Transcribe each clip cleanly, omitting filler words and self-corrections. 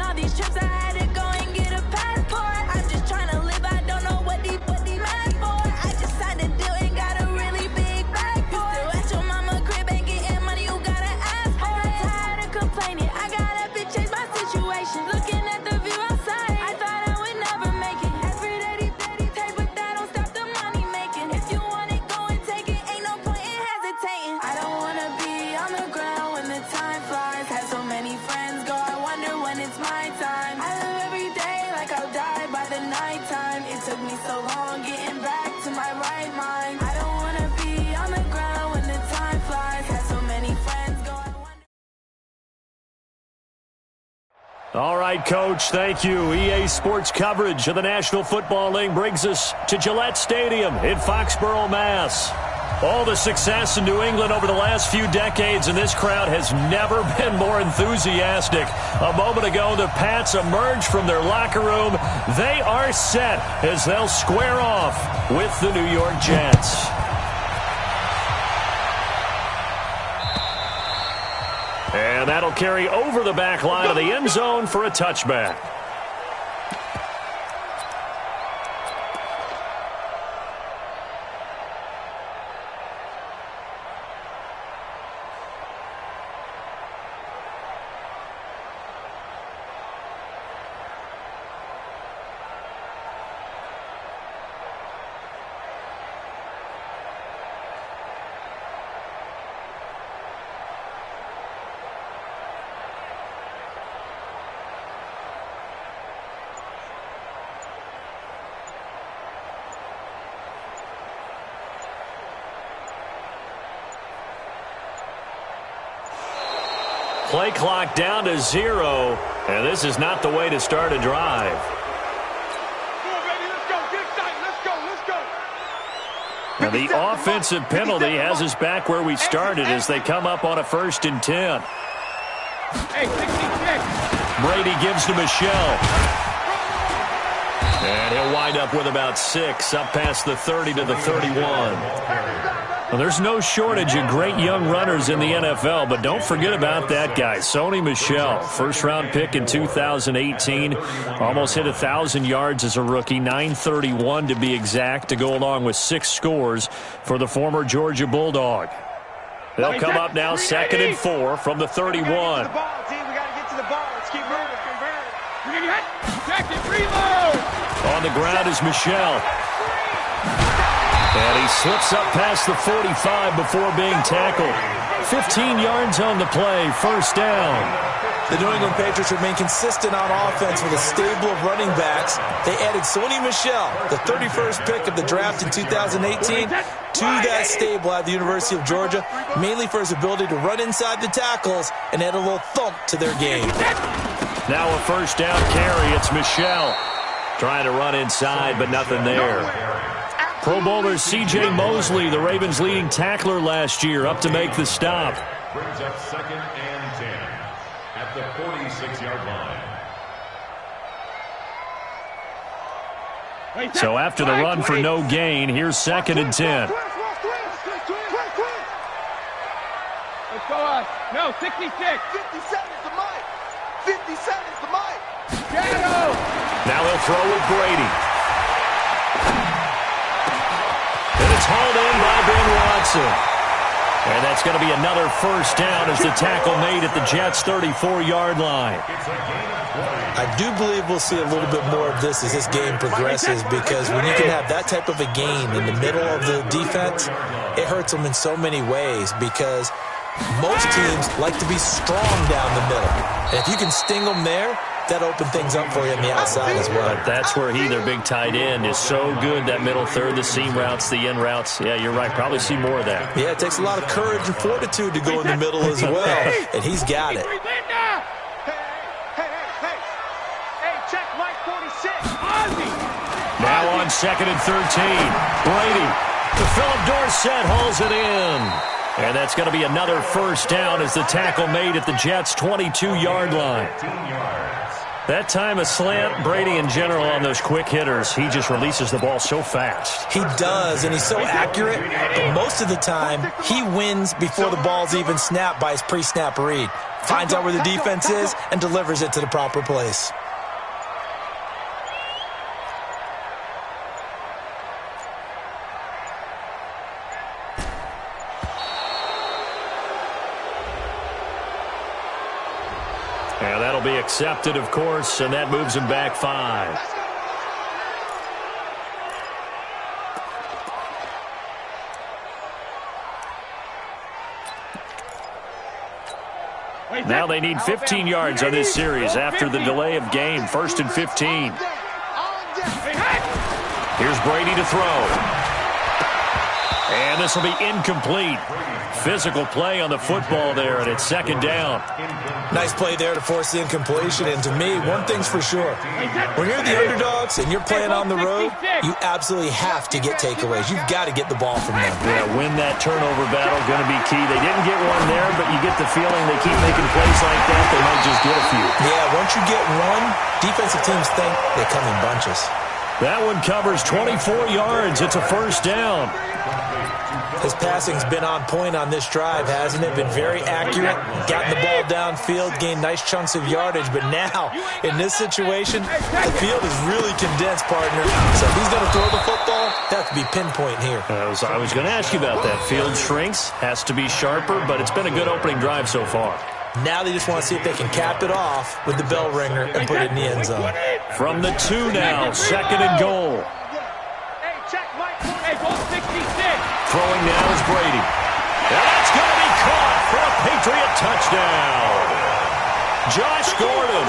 all these trips, I had to go and get a passport. I'm just trying to live, I don't know what they mad for. I just signed a deal and got a really big bag for it. Still at your mama crib and getting money, you gotta ask for it. Tired of complaining, I gotta change my situation. Looking at the view outside, I thought I would never make it. Every day they take, but that don't stop the money making. If you want it, go and take it, ain't no point in hesitating. I don't wanna be on the ground when the time flies. Had so many friends go, I wonder when it's my time. I live every day like I'll die by the nighttime. It took me so long getting back to my right mind. I don't wanna be on the ground when the time flies. Had so many friends go, I wonder. All right, Coach, thank you. EA Sports coverage of the National Football League brings us to Gillette Stadium in Foxborough, Mass. All the success in New England over the last few decades, and this crowd has never been more enthusiastic. A moment ago, the Pats emerged from their locker room. They are set as they'll square off with the New York Jets. And that'll carry over the back line of the end zone for a touchback. Play clock down to 0, and this is not the way to start a drive. And the offensive penalty has us back where we started as they come up on a 1st and 10. Brady gives to Michelle. And he'll wind up with about 6, up past the 30 to the 31. Well, there's no shortage of great young runners in the NFL, but don't forget about that guy, Sony Michel. First-round pick in 2018. Almost hit 1,000 yards as a rookie, 931 to be exact, to go along with 6 scores for the former Georgia Bulldog. They'll come up now 2nd and 4 from the 31. We got to get to the ball. Let's keep moving. On the ground is Michel. And he slips up past the 45 before being tackled. 15 yards on the play, 1st down. The New England Patriots remain consistent on offense with a stable of running backs. They added Sony Michel, the 31st pick of the draft in 2018, to that stable at the University of Georgia, mainly for his ability to run inside the tackles and add a little thump to their game. Now a 1st down carry. It's Michel trying to run inside, but nothing there. Pro Bowler C.J. Mosley, the Ravens' leading tackler last year, up to make the stop. Brings up 2nd and 10 at the 46-yard line. So after the run for no gain, here's 2nd and 10. Let's go us. No, 66. 57's the mic. 57's the mic. Now he'll throw with Brady. And it's hauled in by Ben Watson. And that's going to be another 1st down as the tackle made at the Jets' 34-yard line. I do believe we'll see a little bit more of this as this game progresses, because when you can have that type of a gain in the middle of the defense, it hurts them in so many ways, because most teams like to be strong down the middle. And if you can sting them there, that opened things up for you on the outside as well. But that's where their big tight end, is so good, that middle third, the seam routes, the in routes. Yeah, you're right. Probably see more of that. Yeah, it takes a lot of courage and fortitude to go in the middle as well, and he's got it. Hey, check Mike 46. Now on 2nd and 13. Brady to Philip Dorsett, hauls it in. And that's going to be another 1st down as the tackle made at the Jets' 22-yard line. That time a slant, Brady in general on those quick hitters, he just releases the ball so fast. He does, and he's so accurate, but most of the time, he wins before the ball's even snapped by his pre-snap read. Finds out where the defense is and delivers it to the proper place. And that'll be accepted, of course, and that moves him back 5. Now they need 15 yards on this series after the delay of game. 1st and 15. Here's Brady to throw. And this will be incomplete. Physical play on the football there, and it's 2nd down. Nice play there to force the incompletion. And to me, one thing's for sure. When you're the underdogs and you're playing on the road, you absolutely have to get takeaways. You've got to get the ball from them. Yeah, win that turnover battle, going to be key. They didn't get one there, but you get the feeling they keep making plays like that, they might just get a few. Yeah, once you get one, defensive teams think they come in bunches. That one covers 24 yards. It's a 1st down. His passing's been on point on this drive, hasn't it? Been very accurate, gotten the ball downfield, gained nice chunks of yardage. But now, in this situation, the field is really condensed, partner. So if he's going to throw the football, that could be pinpoint here. I was going to ask you about that. Field shrinks, has to be sharper, but it's been a good opening drive so far. Now they just want to see if they can cap it off with the bell ringer and put it in the end zone. From the 2 now, 2nd and goal. Throwing now is Brady. And that's going to be caught for a Patriot touchdown. Josh Gordon,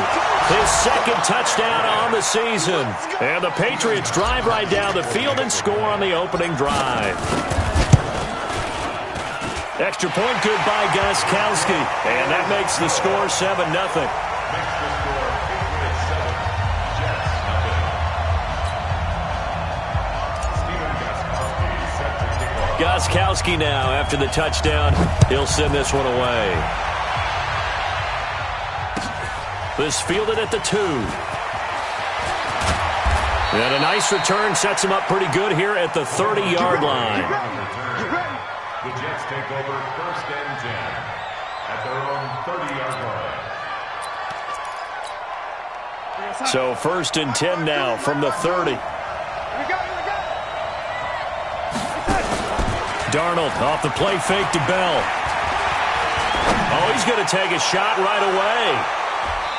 his 2nd touchdown on the season. And the Patriots drive right down the field and score on the opening drive. Extra point good by Gostkowski. And that makes the score 7-0. Gostkowski now, after the touchdown, he'll send this one away. This fielded at the 2. And a nice return sets him up pretty good here at the 30-yard line. The Jets take over 1st and 10 at their own 30-yard line. So 1st and 10 now from the 30. Darnold off the play fake to Bell. Oh, he's going to take a shot right away.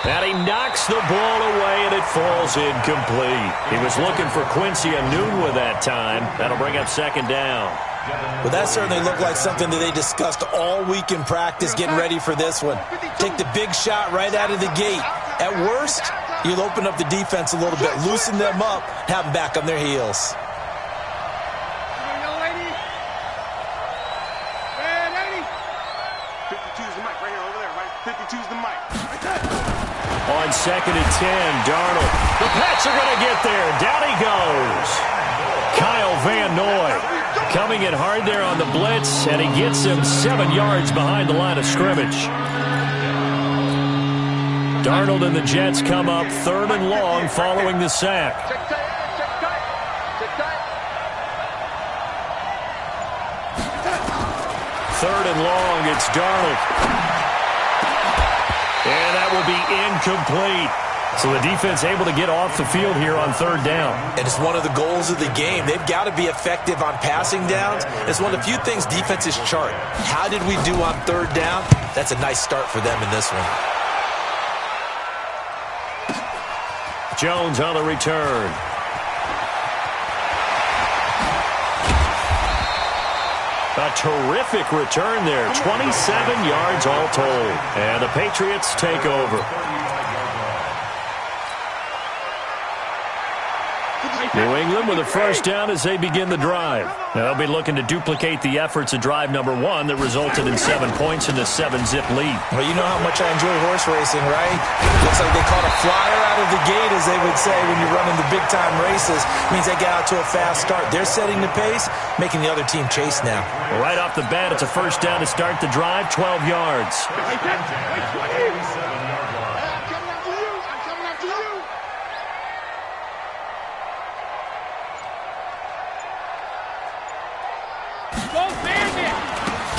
And he knocks the ball away, and it falls incomplete. He was looking for Quincy Enunwa that time. That'll bring up 2nd down. Well, that certainly looked like something that they discussed all week in practice, getting ready for this one. Take the big shot right out of the gate. At worst, you'll open up the defense a little bit, loosen them up, have them back on their heels. On 2nd and 10, Darnold. The Pats are going to get there. Down he goes. Kyle Van Noy coming in hard there on the blitz, and he gets him 7 yards behind the line of scrimmage. Darnold and the Jets come up 3rd and long following the sack. 3rd and long, it's Darnold. And that will be incomplete. So the defense able to get off the field here on 3rd down. And it's one of the goals of the game. They've got to be effective on passing downs. It's one of the few things defenses chart. How did we do on 3rd down? That's a nice start for them in this one. Jones on the return. A terrific return there. 27 yards all told. And the Patriots take over. New England with a first down as they begin the drive. They'll be looking to duplicate the efforts of drive number 1 that resulted in 7 points in the 7-zip lead. Well, you know how much I enjoy horse racing, right? Looks like they caught a flyer out of the gate, as they would say, when you're running the big-time races. It means they get out to a fast start. They're setting the pace, making the other team chase now. Right off the bat, it's a first down to start the drive, 12 yards.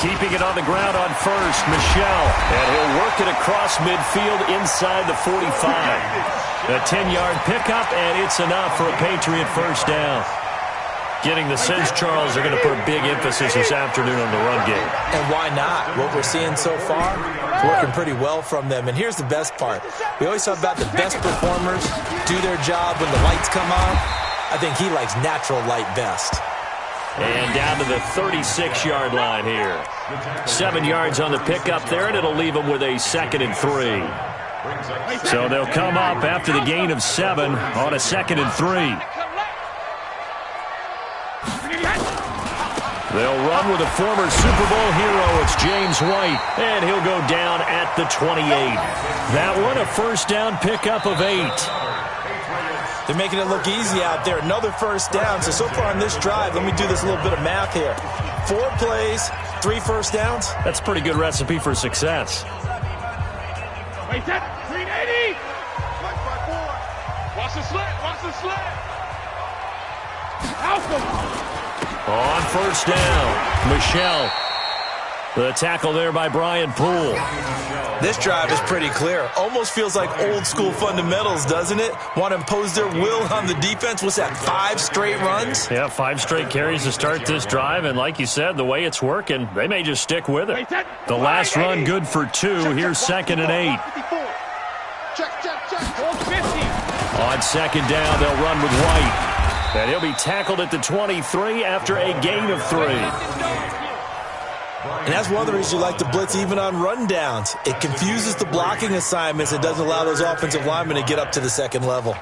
Keeping it on the ground on first, Michel. And he'll work it across midfield inside the 45. A 10-yard pickup, and it's enough for a Patriot first down. Getting the sense, Charles, are going to put a big emphasis this afternoon on the run game. And why not? What we're seeing so far, it's working pretty well from them. And here's the best part. We always talk about the best performers do their job when the lights come on. I think he likes natural light best. And down to the 36-yard line here. 7 yards on the pickup there, and it'll leave them with a 2nd and 3. So they'll come up after the gain of 7 on a 2nd and 3. They'll run with a former Super Bowl hero. It's James White, and he'll go down at the 28. That one, a first down pickup of 8. They're making it look easy out there. Another first down. So far on this drive, let me do this little bit of math here. 4 plays, 3 first downs. That's a pretty good recipe for success. Wait, that 380. Watch the slant. Watch the slant. Alpha. On first down, Michel. The tackle there by Brian Poole. This drive is pretty clear. Almost feels like old school fundamentals, doesn't it? Want to impose their will on the defense. What's that, 5 straight runs? Yeah, 5 straight carries to start this drive. And like you said, the way it's working, they may just stick with it. The last run good for 2. Here's 2nd and 8. Check. 50. On 2nd down, they'll run with White. And he'll be tackled at the 23 after a gain of 3. And that's one of the reasons you like to blitz even on rundowns. It confuses the blocking assignments. It doesn't allow those offensive linemen to get up to the 2nd level.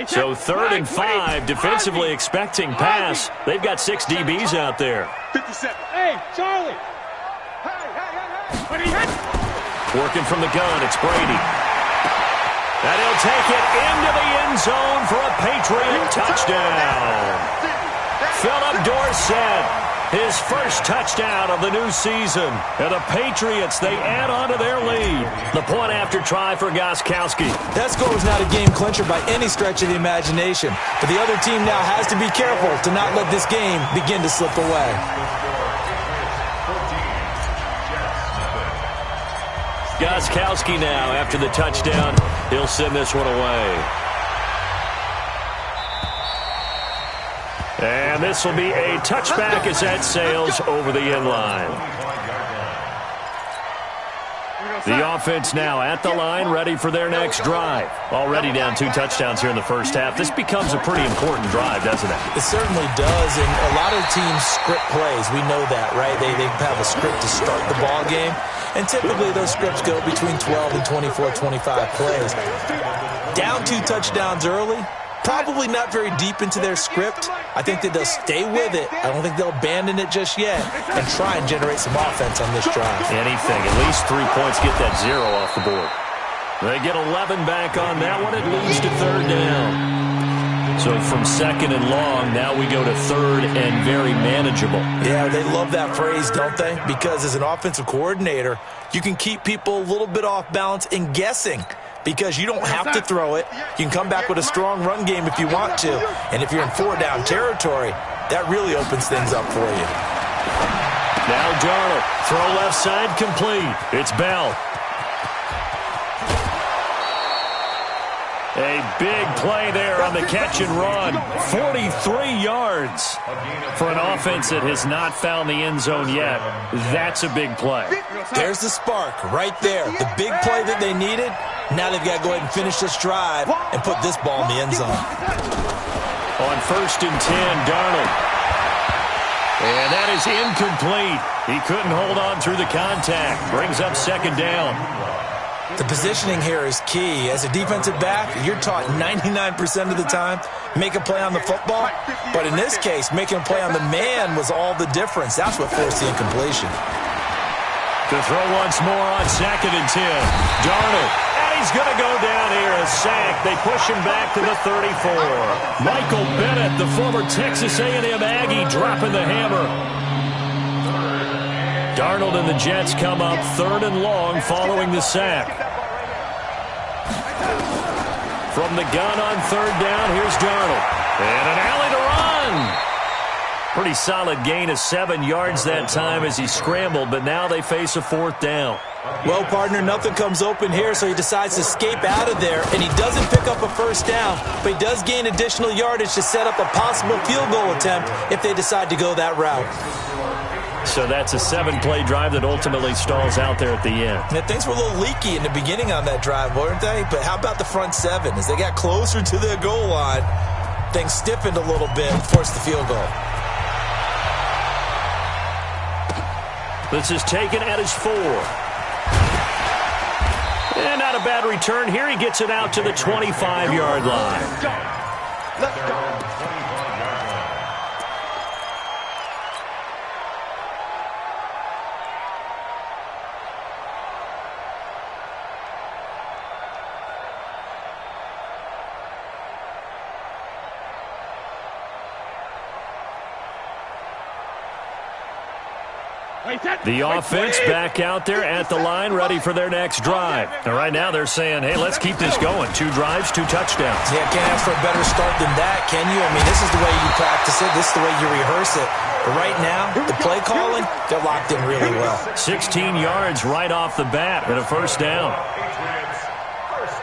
So 3rd and 5, defensively expecting pass. They've got 6 DBs out there. 57. Hey, Charlie. Hey. Working from the gun, it's Brady. And he'll take it into the end zone for a Patriot touchdown. Philip Dorsett, his first touchdown of the new season. And the Patriots, they add on to their lead. The point after try for Gostkowski. That score was not a game clincher by any stretch of the imagination. But the other team now has to be careful to not let this game begin to slip away. Gostkowski now, after the touchdown, he'll send this one away. And this will be a touchback as that sails over the end line. The offense now at the line, ready for their next drive. Already down 2 touchdowns here in the first half. This becomes a pretty important drive, doesn't it? It certainly does, and a lot of teams script plays. We know that, right? They have a script to start the ball game, and typically those scripts go between 12 and 24, 25 plays. Down 2 touchdowns early, probably not very deep into their script. I think that they'll stay with it. I don't think they'll abandon it just yet and try and generate some offense on this drive. Anything. At least 3 points, get that 0 off the board. They get 11 back on that one. It leads to 3rd down. So from 2nd and long, now we go to 3rd and very manageable. Yeah, they love that phrase, don't they? Because as an offensive coordinator, you can keep people a little bit off balance and guessing. Because you don't have to throw it. You can come back with a strong run game if you want to. And if you're in 4-down territory, that really opens things up for you. Now Darnold, throw left side complete. It's Bell. A big play there on the catch and run. 43 yards for an offense that has not found the end zone yet. That's a big play. There's the spark right there. The big play that they needed. Now they've got to go ahead and finish this drive and put this ball in the end zone. On 1st and 10, Darnold. And that is incomplete. He couldn't hold on through the contact. Brings up 2nd down. The positioning here is key. As a defensive back, you're taught 99% of the time, make a play on the football. But in this case, making a play on the man was all the difference. That's what forced the incompletion. To throw once more on 2nd and 10. Darnold. And he's going to go down here. A sack. They push him back to the 34. Michael Bennett, the former Texas A&M Aggie, dropping the hammer. Darnold and the Jets come up 3rd and long following the sack. From the gun on 3rd down, here's Darnold. And an alley to run. Pretty solid gain of 7 yards that time as he scrambled, but now they face a 4th down. Well, partner, nothing comes open here, so he decides to escape out of there, and he doesn't pick up a 1st down, but he does gain additional yardage to set up a possible field goal attempt if they decide to go that route. So that's a 7-play drive that ultimately stalls out there at the end. And things were a little leaky in the beginning on that drive, weren't they? But how about the front 7? As they got closer to the goal line, things stiffened a little bit and forced the field goal. This is taken at his 4. And not a bad return here. He gets it out to the 25-yard line. Let's go. The offense back out there at the line, ready for their next drive. And right now they're saying, hey, let's keep this going. 2 drives, 2 touchdowns. Yeah, can't ask for a better start than that, can you? I mean, this is the way you practice it. This is the way you rehearse it. But right now, the play calling, they're locked in really well. 16 yards right off the bat and a 1st down.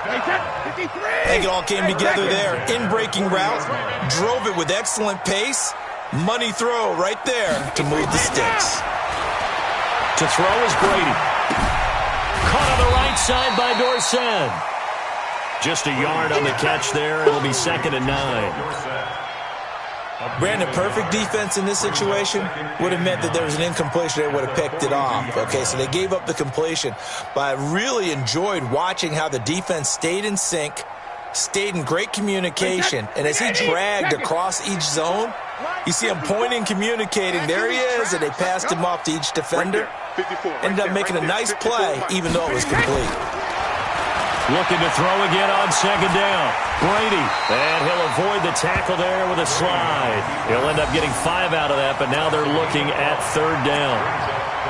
I think it all came together there. In-breaking route, drove it with excellent pace. Money throw right there to move the sticks. To throw is Brady. Caught on the right side by Dorsett. Just a yard on the catch there. It'll be 2nd and 9. Brandon, perfect defense in this situation would have meant that there was an incompletion. They would have picked it off. Okay, so they gave up the completion. But I really enjoyed watching how the defense stayed in sync, stayed in great communication. And as he dragged across each zone, you see him pointing, communicating. There he is, and they passed him off to each defender. Ended up making a nice play, even though it was complete. Looking to throw again on 2nd down. Brady, and he'll avoid the tackle there with a slide. He'll end up getting 5 out of that, but now they're looking at 3rd down.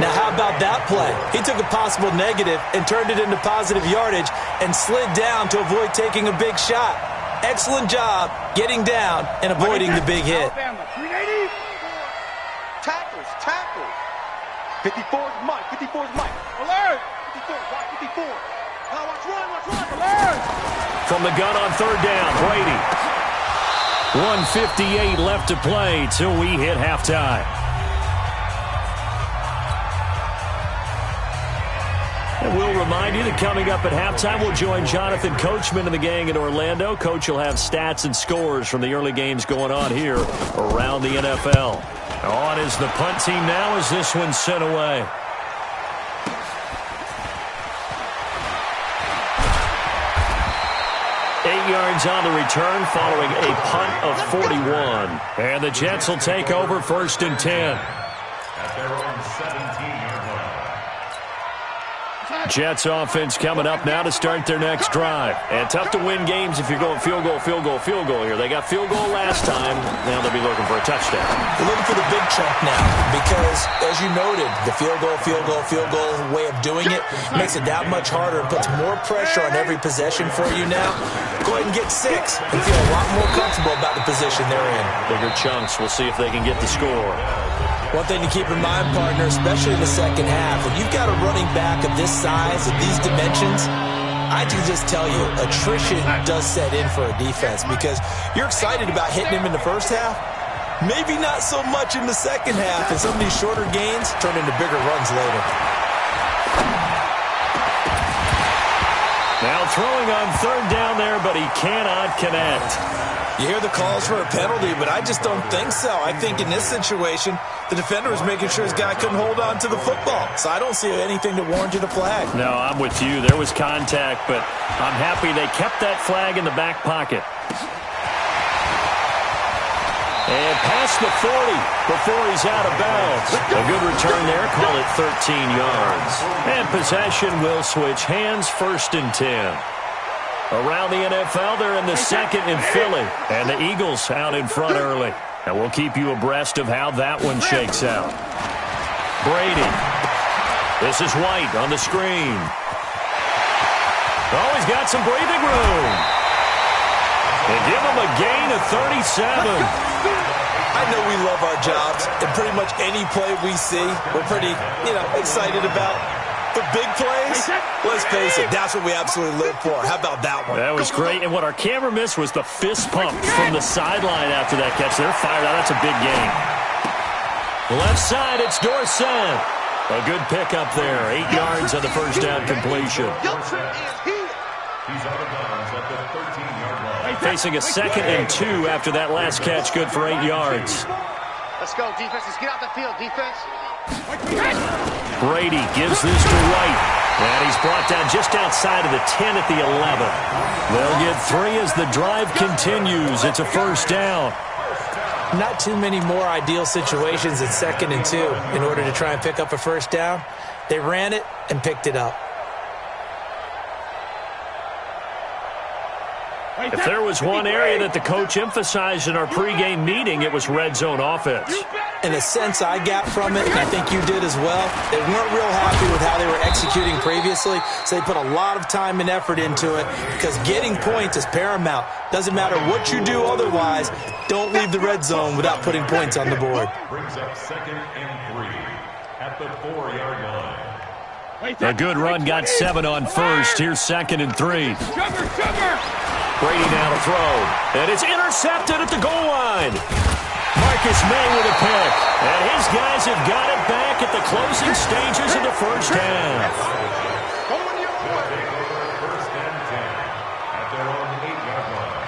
Now, how about that play? He took a possible negative and turned it into positive yardage and slid down to avoid taking a big shot. Excellent job getting down and avoiding the big hit. Tackles. 54's Mike. 54's Mike. Alert! 54. Watch 54. Watch run. Alert! From the gun on 3rd down, Brady. 1:58 left to play till we hit halftime. And we'll remind you that coming up at halftime, we'll join Jonathan Coachman and the gang in Orlando. Coach will have stats and scores from the early games going on here around the NFL. On is the punt team now as this one's sent away. Yards on the return following a punt of 41. And the Jets will take over 1st and 10. At their own 17-yard line. Jets offense coming up now to start their next drive. And tough to win games if you're going field goal here. They got field goal last time. Now they'll be looking for a touchdown. They're looking for the big chunk now because, as you noted, the field goal way of doing it makes it that much harder and puts more pressure on every possession for you now. Go ahead and get 6 and feel a lot more comfortable about the position they're in. Bigger chunks. We'll see if they can get the score. One thing to keep in mind, partner, especially in the second half, when you've got a running back of this size, of these dimensions, I can just tell you, attrition does set in for a defense because you're excited about hitting him in the first half. Maybe not so much in the second half, and some of these shorter gains turn into bigger runs later. Now throwing on 3rd down there, but he cannot connect. You hear the calls for a penalty, but I just don't think so. I think in this situation, the defender was making sure his guy couldn't hold on to the football. So I don't see anything that warranted a flag. No, I'm with you. There was contact, but I'm happy they kept that flag in the back pocket. And past the 40 before he's out of bounds. A good return there. Call it 13 yards. And possession will switch hands. 1st and 10. Around the NFL, they're in the 2nd in Philly. And the Eagles out in front early. And we'll keep you abreast of how that one shakes out. Brady. This is White on the screen. Oh, he's got some breathing room. They give him a gain of 37. I know we love our jobs, and pretty much any play we see, we're pretty, excited about. The big plays, let's face it, that's what we absolutely live for. How about that one? That was great, and what our camera missed was the fist pump from the sideline after that catch. They're fired out. That's a big gain. Left side, it's Dorsett. A good pickup there. 8 yards on the first down completion. He's out of bounds at the 13-yard line. Facing a 2nd and 2 after that last catch. Good for 8 yards. Let's go, defense. Let's get out the field, defense. Brady gives this to White. And he's brought down just outside of the 10 at the 11. They'll get 3 as the drive continues. It's a first down. Not too many more ideal situations at 2nd and 2 in order to try and pick up a first down. They ran it and picked it up. If there was one area that the coach emphasized in our pregame meeting, it was red zone offense. In a sense I got from it, and I think you did as well, they weren't real happy with how they were executing previously, so they put a lot of time and effort into it because getting points is paramount. Doesn't matter what you do otherwise, don't leave the red zone without putting points on the board. Brings up 2nd and 3 at the 4-yard line. A good run got 7 on first. Here's 2nd and 3. Brady now to throw. And it's intercepted at the goal line. Marcus May with a pick. And his guys have got it back at the closing stages of the first half. First and 10 at their own 8-yard line.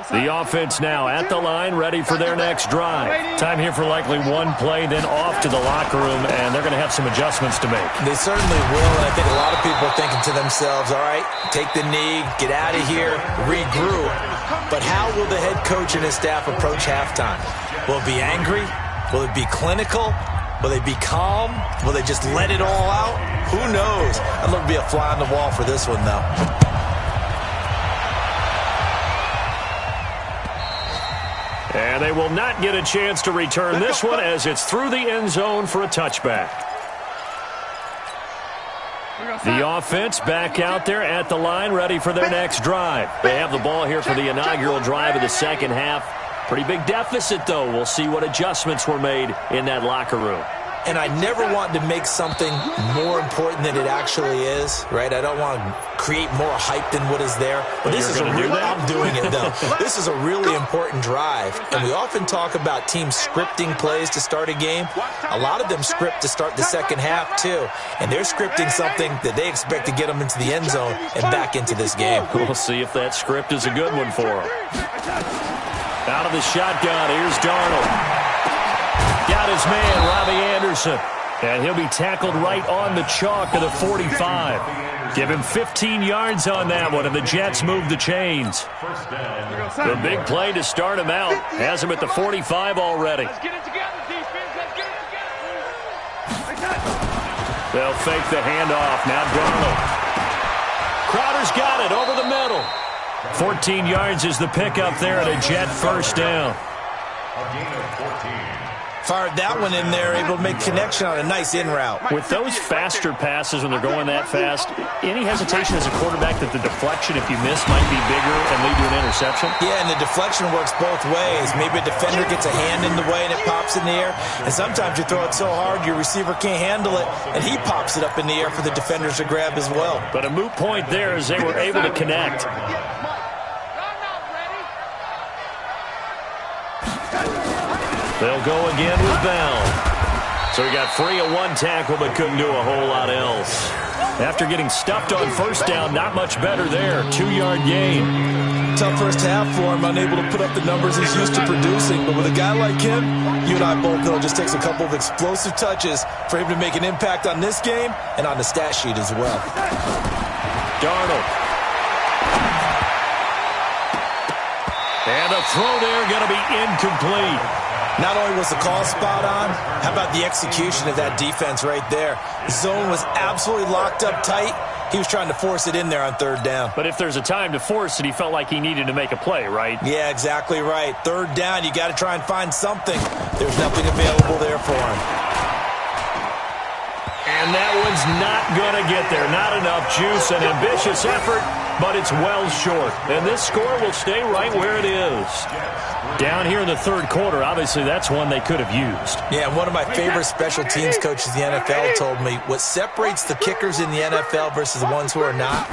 The offense now at the line, ready for their next drive. Time here for likely one play, then off to the locker room, and they're going to have some adjustments to make. They certainly will, and I think a lot of people are thinking to themselves, all right, take the knee, get out of here, regroup. But how will the head coach and his staff approach halftime? Will it be angry? Will it be clinical? Will they be calm? Will they just let it all out? Who knows? I'd love to be a fly on the wall for this one, though. And they will not get a chance to return this one as it's through the end zone for a touchback. The offense back out there at the line, ready for their next drive. They have the ball here for the inaugural drive of the second half. Pretty big deficit, though. We'll see what adjustments were made in that locker room. And I never want to make something more important than it actually is, right? I don't want to create more hype than what is there. But this is a real, I'm doing it, though. This is a really important drive. And we often talk about teams scripting plays to start a game. A lot of them script to start the second half, too. And they're scripting something that they expect to get them into the end zone and back into this game. We'll see if that script is a good one for them. Out of the shotgun, here's Darnold. Got his man, Robbie Anderson. And he'll be tackled right on the chalk of the 45. Give him 15 yards on that one, and the Jets move the chains. The big play to start him out. Has him at the 45 already. Let's get it together, defense. Let's get it together. They'll fake the handoff. Now Darnold. Crowder's got it over the middle. 14 yards is the pickup there at a Jet first down. A gain of 14. Fired that one in there, able to make connection on a nice in route. With those faster passes when they're going that fast, any hesitation as a quarterback that the deflection, if you miss, might be bigger and lead to an interception? Yeah, and the deflection works both ways. Maybe a defender gets a hand in the way and it pops in the air. And sometimes you throw it so hard your receiver can't handle it, and he pops it up in the air for the defenders to grab as well. But a moot point there as they were able to connect. They'll go again with Bell. So he got free of one tackle but couldn't do a whole lot else. After getting stuffed on first down, not much better there. 2-yard gain. Tough first half for him, unable to put up the numbers he's used to producing. But with a guy like him, you and I both know it just takes a couple of explosive touches for him to make an impact on this game and on the stat sheet as well. Darnold. And a throw there going to be incomplete. Not only was the call spot on, how about the execution of that defense right there? The zone was absolutely locked up tight. He was trying to force it in there on third down. But if there's a time to force it, he felt like he needed to make a play, right? Yeah, exactly right. Third down, you got to try and find something. There's nothing available there for him. And that one's not going to get there. Not enough juice, an ambitious effort, but it's well short. And this score will stay right where it is. Down here in the third quarter, obviously that's one they could have used. Yeah, one of my favorite special teams coaches in the NFL told me what separates the kickers in the NFL versus the ones who are not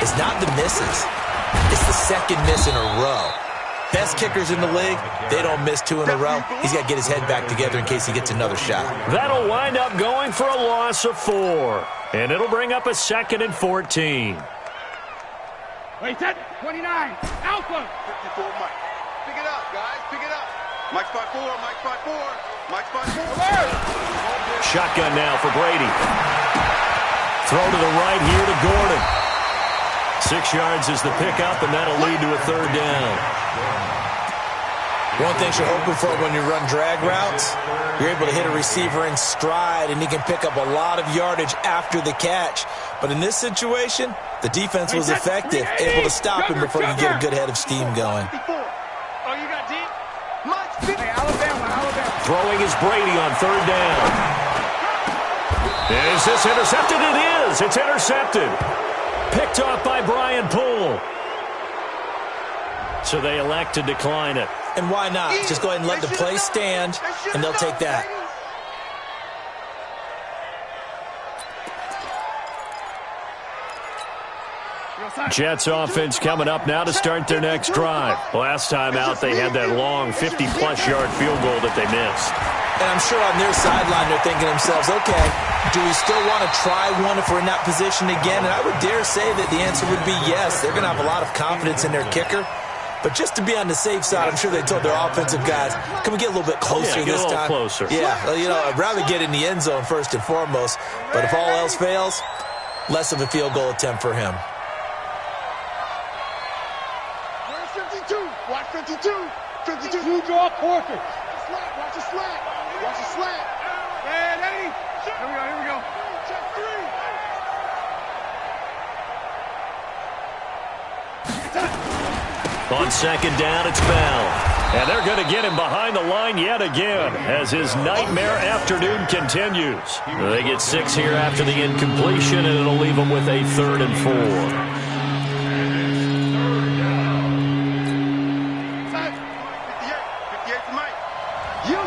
is not the misses. It's the second miss in a row. Best kickers in the league, they don't miss 2 in a row. He's got to get his head back together in case he gets another shot. That'll wind up going for a loss of 4. And it'll bring up a 2nd and 14. Wait, set. 29. Alpha. 54, Mike. Pick it up, guys. Pick it up. Mike's 5-4. Mike's 5-4. Mike's 5-4. Shotgun now for Brady. Throw to the right here to Gordon. 6 yards is the pickup, and that'll lead to a 3rd down. One thing you're hoping for when you run drag routes, you're able to hit a receiver in stride, and he can pick up a lot of yardage after the catch. But in this situation, the defense was effective, able to stop him before he could get a good head of steam going. Oh, you got deep? Hey, Alabama. Throwing is Brady on 3rd down. Is this intercepted? It is. It's intercepted. Picked off by Brian Poole. So they elect to decline it. And why not? Just go ahead and let the play stand, and they'll take that. Jets offense coming up now to start their next drive. Last time out, they had that long 50-plus yard field goal that they missed. And I'm sure on their sideline they're thinking to themselves, okay, do we still want to try one if we're in that position again? And I would dare say that the answer would be yes. They're going to have a lot of confidence in their kicker. But just to be on the safe side, I'm sure they told their offensive guys, can we get a little bit closer this time? Closer. Yeah, I'd rather get in the end zone first and foremost. But if all else fails, less of a field goal attempt for him. Where's 52? Watch 52. 52. You draw Porter. Watch the slant. Watch the slant. And 80. Here we go. Check 3. On 2nd down, it's Bell. And they're going to get him behind the line yet again as his nightmare afternoon continues. They get 6 here after the incompletion, and it'll leave them with a 3rd and 4. 58 for Mike. You.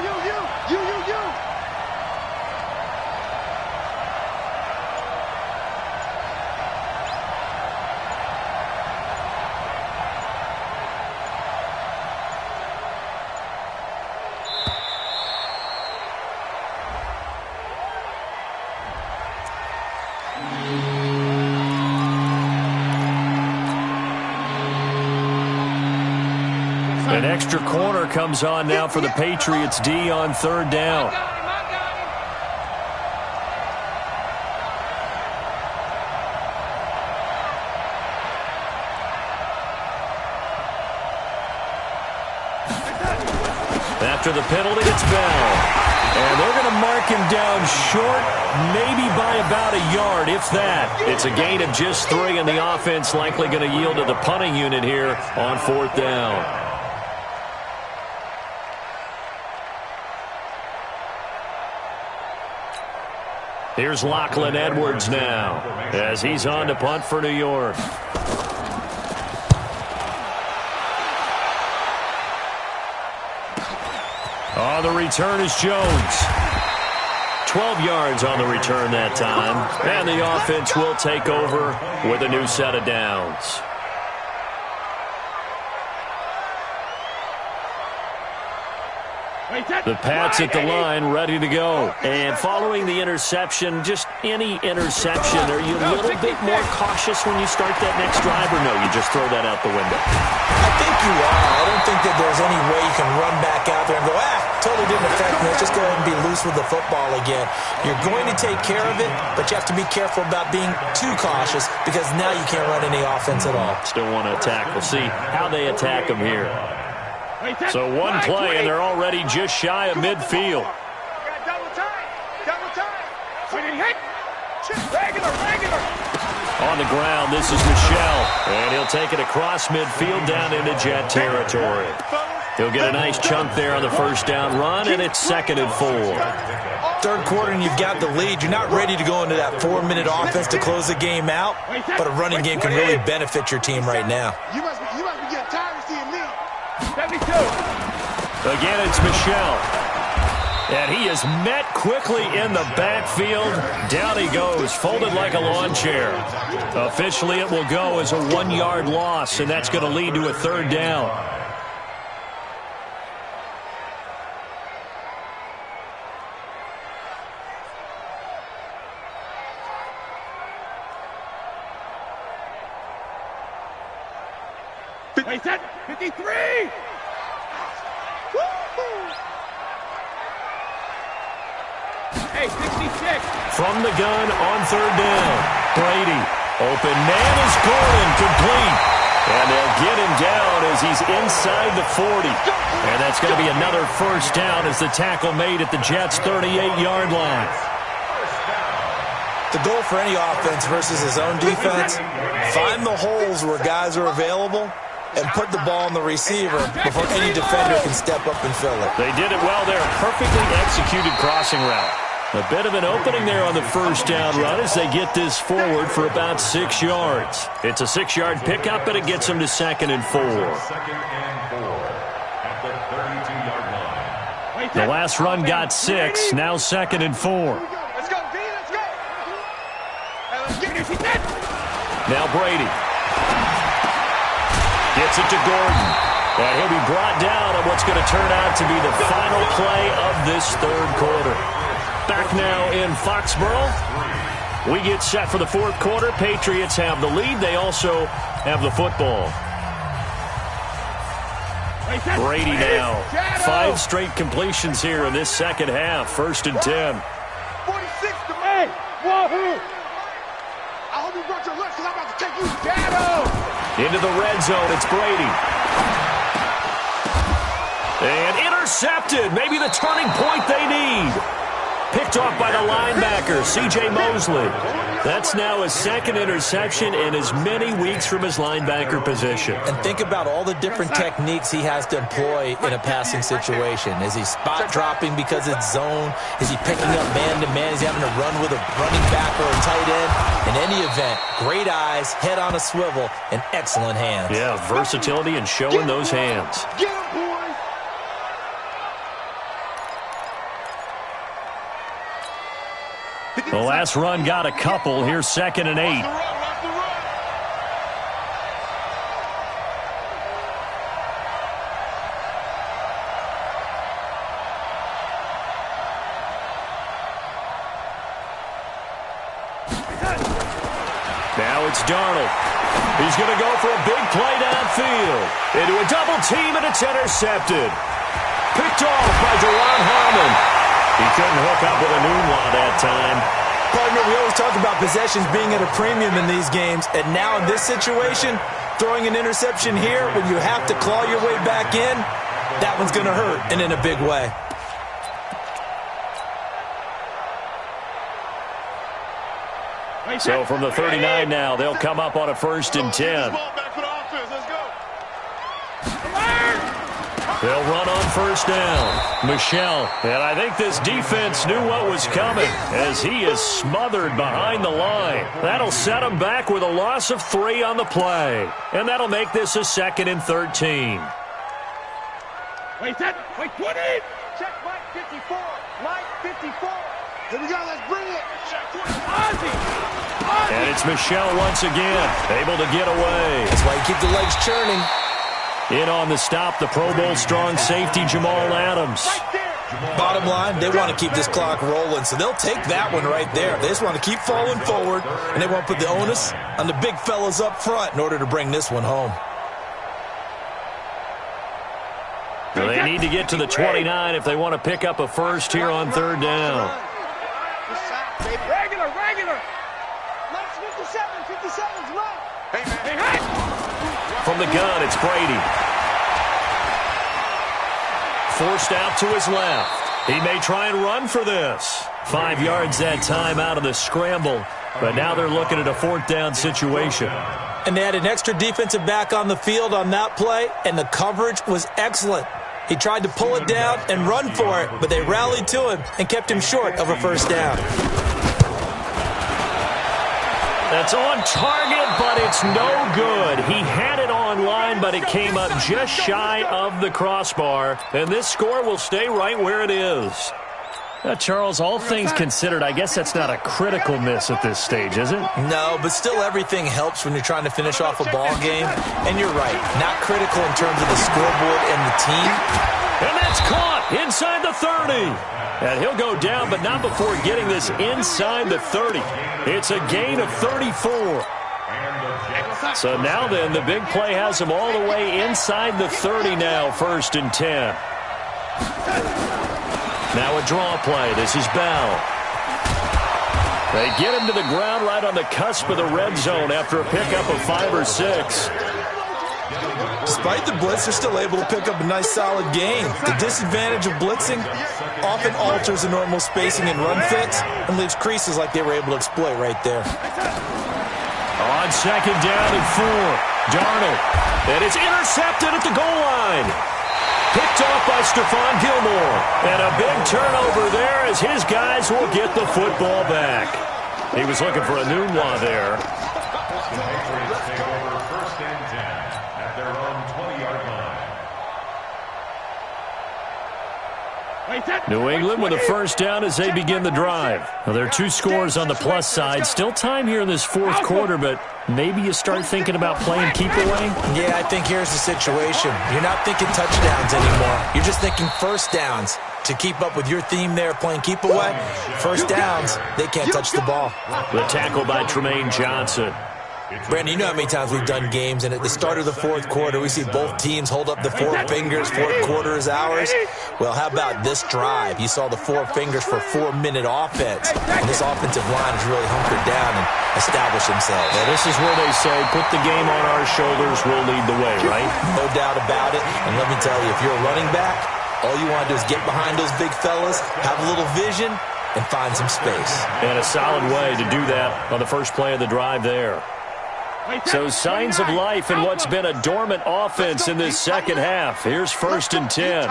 An extra corner comes on now for the Patriots D on 3rd down. After the penalty, it's Bell. And they're going to mark him down short, maybe by about a yard, if that. It's a gain of just 3, and the offense likely going to yield to the punting unit here on 4th down. Here's Lachlan Edwards now as he's on to punt for New York. On the return is Jones. 12 yards on the return that time. And the offense will take over with a new set of downs. The Pats at the line, ready to go. And following the interception, just any interception, are you a little bit more cautious when you start that next drive, or no, you just throw that out the window? I think you are. I don't think that there's any way you can run back out there and go, totally didn't affect me. Let's just go ahead and be loose with the football again. You're going to take care of it, but you have to be careful about being too cautious because now you can't run any offense at all. Still want to attack. We'll see how they attack them here. So one play, and they're already just shy of midfield. Double time. Regular. On the ground, this is Michelle. And he'll take it across midfield down into Jet territory. Fellas, He'll get a nice chunk there on the first down run, and it's 2nd and 4. Third quarter and you've got the lead. You're not ready to go into that 4-minute offense to close the game out, but a running game can really benefit your team right now. You must be getting tired of seeing me. 72. Again, it's Michel. And he is met quickly in the backfield. Down he goes, folded like a lawn chair. Officially, it will go as a 1-yard loss, and that's going to lead to a 3rd down. Wait, set. 53. Hey, 66. From the gun on 3rd down. Brady. Open man is Gordon. Complete. And they'll get him down as he's inside the 40. And that's going to be another 1st down as the tackle made at the Jets' 38-yard line. The goal for any offense versus his own defense, find the holes where guys are available and put the ball on the receiver before any defender can step up and fill it. They did it well there. Perfectly executed crossing route. A bit of an opening there on the 1st down run as they get this forward for about 6 yards. It's a 6-yard pickup, and it gets them to 2nd and 4. 2nd and 4 at the 32-yard line. The last run got 6, now 2nd and 4. Let's go, B, let's go. Hey, let's get it. Now Brady. Gets it to Gordon. And he'll be brought down on what's going to turn out to be the final play of this 3rd quarter. Back now in Foxborough. We get set for the 4th quarter. Patriots have the lead. They also have the football. Brady now. 5 straight completions here in this 2nd half. 1st and 10. 46 to me. Wahoo. I hope you brought your lunch because I'm about to take you shadow. Into the red zone, it's Brady. And intercepted. Maybe the turning point they need. Picked off by the linebacker, C.J. Mosley. That's now his 2nd interception in as many weeks from his linebacker position. And think about all the different techniques he has to employ in a passing situation. Is he spot dropping because it's zone? Is he picking up man-to-man? Is he having to run with a running back or a tight end? In any event, great eyes, head on a swivel, and excellent hands. Yeah, versatility and showing those hands. Get him, boys. The last run got a couple. Here's 2nd and 8. Now it's Darnold. He's going to go for a big play downfield. Into a double team, and it's intercepted. Picked off by Deron Harmon. He couldn't hook up with a Nunwa that time. Partner, we always talk about possessions being at a premium in these games, and now in this situation, throwing an interception here when you have to claw your way back in, that one's going to hurt, and in a big way. So from the 39 now, they'll come up on a 1st and 10. They'll run on 1st down. Michel. And I think this defense knew what was coming as he is smothered behind the line. That'll set him back with a loss of 3 on the play. And that'll make this a 2nd and 13. Wait, set. Wait, 20. Check Mike 54. Mike 54. Here we go. Let's bring it. Check 20. Ozzy. And it's Michel once again, able to get away. That's why you keep the legs churning. In on the stop, the Pro Bowl strong safety, Jamal Adams. Bottom line, they want to keep this clock rolling, so they'll take that one right there. They just want to keep falling forward, and they want to put the onus on the big fellas up front in order to bring this one home. So they need to get to the 29 if they want to pick up a 1st here on 3rd down. Regular. Mike's 57. 57's Mike. Hey, man. Hey. From the gun, it's Brady. Forced out to his left. He may try and run for this. 5 yards that time out of the scramble, but now they're looking at a 4th down situation. And they had an extra defensive back on the field on that play, and the coverage was excellent. He tried to pull it down and run for it, but they rallied to him and kept him short of a first down. That's on target, but it's no good. He had it online, but it came up just shy of the crossbar, and this score will stay right where it is. Charles, all things considered, I guess that's not a critical miss at this stage, is it? No, but still everything helps when you're trying to finish off a ball game. And you're right, not critical in terms of the scoreboard and the team. And that's caught inside the 30. And he'll go down, but not before getting this inside the 30. It's a gain of 34. So now then, the big play has him all the way inside the 30 now, 1st and 10. Now a draw play. This is Bell. They get him to the ground right on the cusp of the red zone after a pickup of 5 or 6. Despite the blitz, they're still able to pick up a nice solid gain. The disadvantage of blitzing often alters the normal spacing and run fits and leaves creases like they were able to exploit right there. On 2nd down and 4. Darnold. And it's intercepted at the goal line. Picked off by Stephon Gilmore. And a big turnover there as his guys will get the football back. He was looking for a Nunwa there. The Patriots take over 1st and 10 at their own 20-yard line. New England with a first down as they begin the drive. Now, there are 2 scores on the plus side. Still time here in this 4th quarter, but maybe you start thinking about playing keep away? Yeah, I think here's the situation. You're not thinking touchdowns anymore. You're just thinking first downs. To keep up with your theme there, playing keep away, first downs, they can't touch the ball. The tackle by Tremaine Johnson. Brandon, you know how many times we've done games, and at the start of the 4th quarter, we see both teams hold up the 4 fingers, 4th quarter is ours. Well, how about this drive? You saw the 4 fingers for 4-minute offense, and this offensive line has really hunkered down and established themselves. Now, this is where they say, put the game on our shoulders, we'll lead the way, right? No doubt about it, and let me tell you, if you're a running back, all you want to do is get behind those big fellas, have a little vision, and find some space. And a solid way to do that on the first play of the drive there. So signs of life in what's been a dormant offense in this second half. Here's 1st and 10.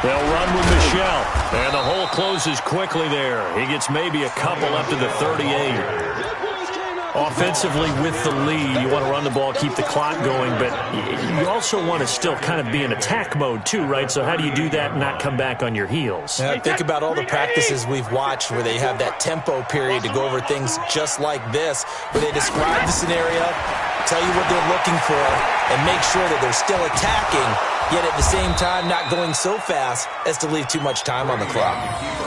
They'll run with Michel. And the hole closes quickly there. He gets maybe a couple up to the 38. Offensively with the lead, you want to run the ball, keep the clock going, but you also want to still kind of be in attack mode too, right? So how do you do that and not come back on your heels? Yeah, think about all the practices we've watched where they have that tempo period to go over things just like this, where they describe the scenario, tell you what they're looking for, and make sure that they're still attacking, yet at the same time not going so fast as to leave too much time on the clock.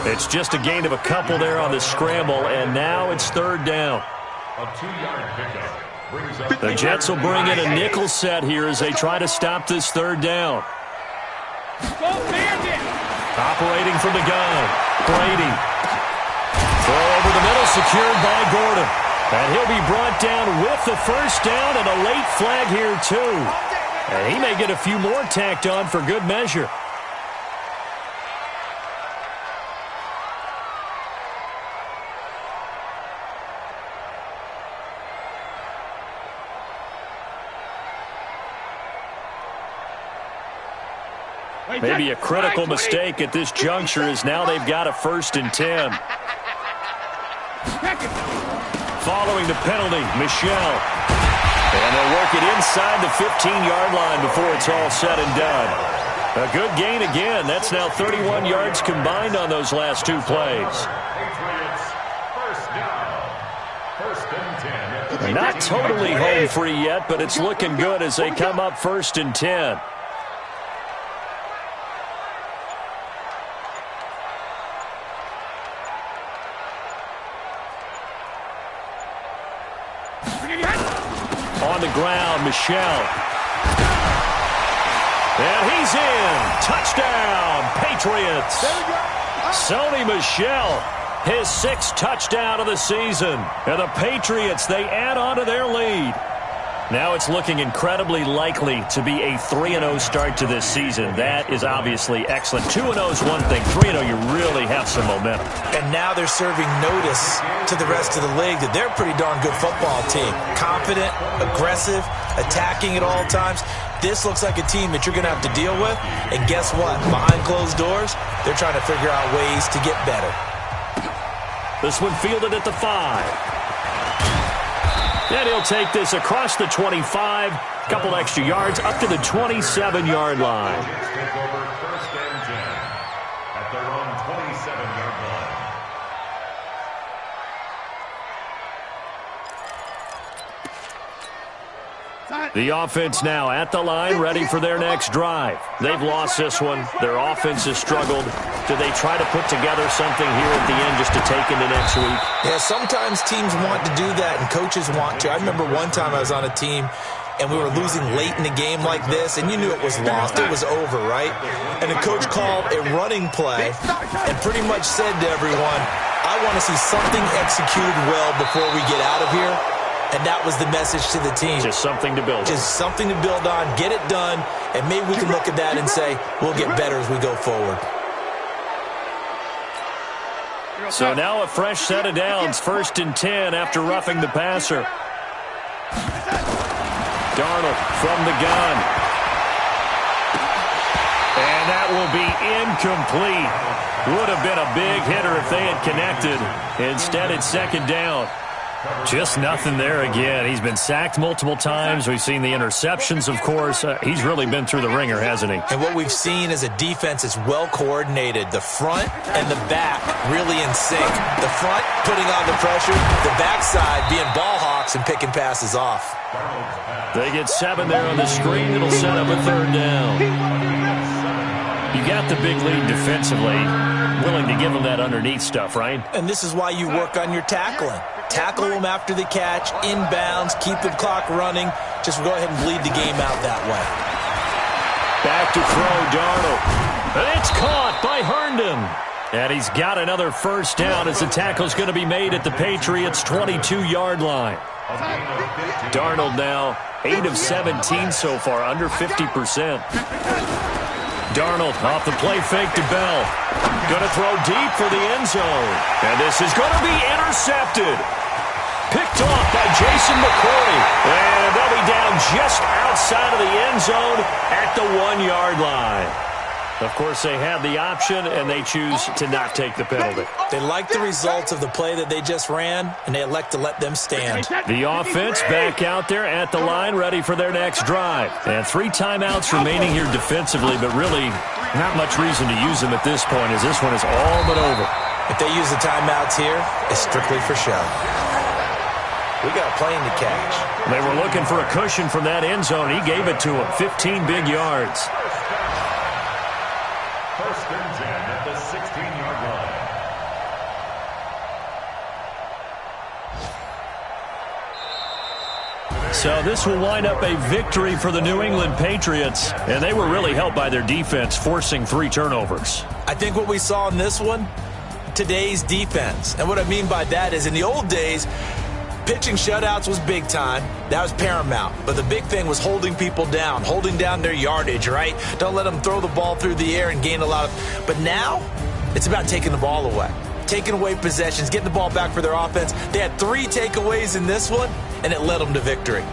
It's just a gain of a couple there on the scramble, and now it's 3rd down. A 2-yard pickup brings up The Jets will bring in a nickel set here as they try to stop this 3rd down. Operating from the gun, Brady. Throw over the middle, secured by Gordon. And he'll be brought down with the first down and a late flag here too. And he may get a few more tacked on for good measure. Maybe a critical mistake at this juncture is now they've got a 1st and 10. Following the penalty, Michel. And they'll work it inside the 15-yard line before it's all said and done. A good gain again. That's now 31 yards combined on those last 2 plays. Patriots first down. 1st and 10. Not totally home free yet, but it's looking good as they come up 1st and 10. On the ground, Michel. And he's in. Touchdown, Patriots. Sony Michel, his 6th touchdown of the season. And the Patriots, they add on to their lead. Now it's looking incredibly likely to be a 3-0 start to this season. That is obviously excellent. 2-0 is one thing. 3-0, you really have some momentum. And now they're serving notice to the rest of the league that they're a pretty darn good football team. Confident, aggressive, attacking at all times. This looks like a team that you're going to have to deal with. And guess what? Behind closed doors, they're trying to figure out ways to get better. This one fielded at the 5. And he'll take this across the 25, a couple extra yards, up to the 27-yard line. Take over first and 10 at their own 27-yard line. The offense now at the line, ready for their next drive. They've lost this one. Their offense has struggled. Do they try to put together something here at the end just to take into next week? Yeah, sometimes teams want to do that, and coaches want to. I remember one time I was on a team, and we were losing late in the game like this, and you knew it was lost. It was over, right? And the coach called a running play and pretty much said to everyone, I want to see something executed well before we get out of here. And that was the message to the team. Just something to build on. Just something to build on, get it done, and maybe we can look at that and say, we'll get better as we go forward. So now a fresh set of downs, 1st and 10 after roughing the passer. Darnold from the gun. And that will be incomplete. Would have been a big hitter if they had connected. Instead, it's 2nd down. Just nothing there again. He's been sacked multiple times. We've seen the interceptions, of course. He's really been through the ringer, hasn't he? And what we've seen is a defense that's well coordinated. The front and the back really in sync. The front putting on the pressure. The backside being ball hawks and picking passes off. They get 7 there on the screen. It'll set up a 3rd down. You got the big lead defensively. Willing to give them that underneath stuff, right? And this is why you work on your tackling. Tackle them after the catch, inbounds, keep the clock running. Just go ahead and bleed the game out that way. Back to throw, Darnold. And it's caught by Herndon. And he's got another 1st down as the tackle's going to be made at the Patriots' 22-yard line. Darnold now 8 of 17 so far, under 50%. Darnold off the play fake to Bell. Going to throw deep for the end zone. And this is going to be intercepted. Picked off by Jason McCourty. And they'll be down just outside of the end zone at the 1-yard line. Of course, they have the option, and they choose to not take the penalty. They like the results of the play that they just ran, and they elect to let them stand. The offense back out there at the line, ready for their next drive. And 3 timeouts remaining here defensively, but really not much reason to use them at this point, as this one is all but over. If they use the timeouts here, it's strictly for show. We got a plane to catch. They were looking for a cushion from that end zone. He gave it to them. 15 big yards. 1st and 10 at the 16-yard line. So this will wind up a victory for the New England Patriots. And they were really helped by their defense, forcing 3 turnovers. I think what we saw in this one, today's defense. And what I mean by that is in the old days, pitching shutouts was big time. That was paramount. But the big thing was holding people down, holding down their yardage, right? Don't let them throw the ball through the air and gain a lot of... But now, it's about taking the ball away. Taking away possessions, getting the ball back for their offense. They had 3 takeaways in this one, and it led them to victory.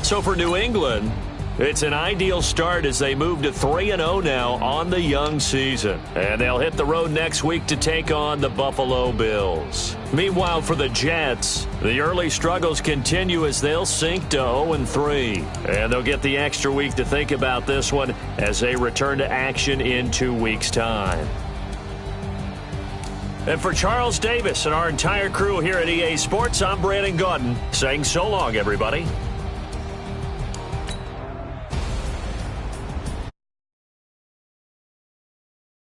So for New England, it's an ideal start as they move to 3-0 now on the young season. And they'll hit the road next week to take on the Buffalo Bills. Meanwhile, for the Jets, the early struggles continue as they'll sink to 0-3. And they'll get the extra week to think about this one as they return to action in 2 weeks' time. And for Charles Davis and our entire crew here at EA Sports, I'm Brandon Gaudin saying so long, everybody.